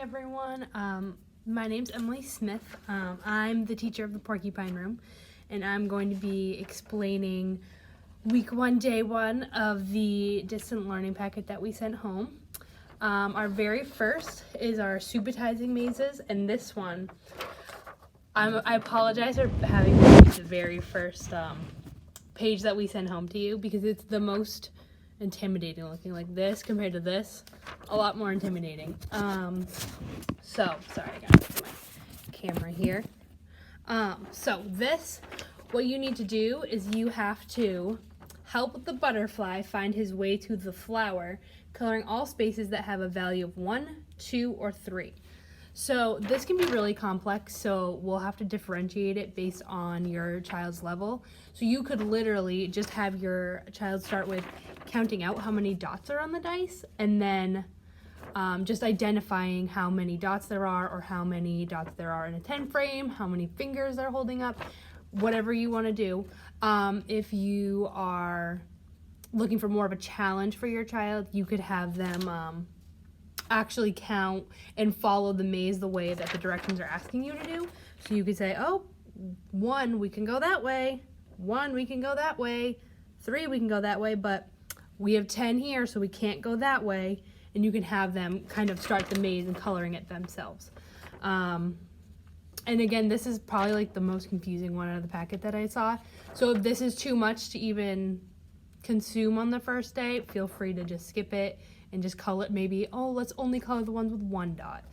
everyone. My name's Emily Smith. I'm the teacher of the Porcupine Room, and I'm going to be explaining week 1, day 1 of the distant learning packet that we sent home. Our very first is our Subitizing mazes, and this one, I apologize for having the very first page that we sent home to you because it's the most intimidating looking. Like this compared to this, a lot more intimidating. So sorry, I gotta put my camera here. So this, what you need to do is you have to help the butterfly find his way to the flower, coloring all spaces that have a value of 1, 2, or 3. So this can be really complex, so we'll have to differentiate it based on your child's level. So you could literally just have your child start with counting out how many dots are on the dice, and then just identifying how many dots there are, or how many dots there are in a 10 frame, how many fingers they're holding up, whatever you want to do. If you are looking for more of a challenge for your child, you could have them actually count and follow the maze the way that the directions are asking you to do. So you could say, oh, 1, we can go that way, 1, we can go that way, 3, we can go that way, but we have 10 here, so we can't go that way. And you can have them kind of start the maze and coloring it themselves. And again, this is probably like the most confusing one out of the packet that I saw. So if this is too much to even consume on the first day, feel free to just skip it and just color it. Maybe, oh, let's only color the ones with 1 dot,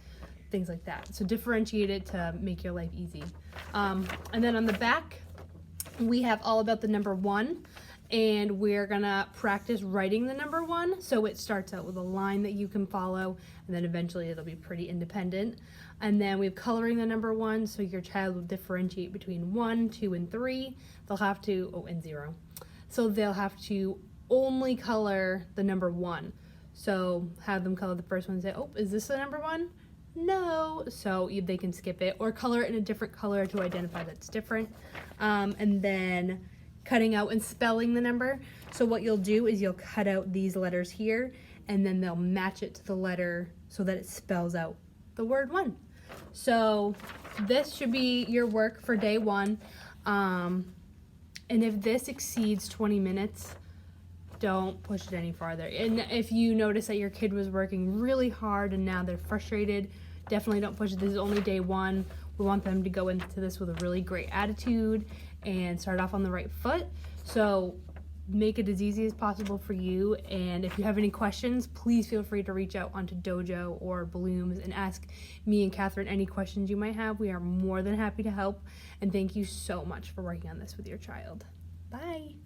things like that. So differentiate it to make your life easy. And then on the back, we have all about the number 1, and we're gonna practice writing the number 1. So it starts out with a line that you can follow, and then eventually it'll be pretty independent. And then we have coloring the number 1, so your child will differentiate between 1, 2, and 3. They'll have to, oh, and 0. So they'll have to only color the number 1. So have them color the first one and say, oh, is this the number 1? No. So they can skip it, or color it in a different color to identify that it's different. And then cutting out and spelling the number. So what you'll do is you'll cut out these letters here, and then they'll match it to the letter so that it spells out the word 1. So this should be your work for day 1. And if this exceeds 20 minutes, don't push it any farther. And if you notice that your kid was working really hard and now they're frustrated, definitely don't push it. This is only day 1. We want them to go into this with a really great attitude and start off on the right foot. So make it as easy as possible for you. And if you have any questions, please feel free to reach out onto Dojo or Blooms and ask me and Catherine any questions you might have. We are more than happy to help. And thank you so much for working on this with your child. Bye.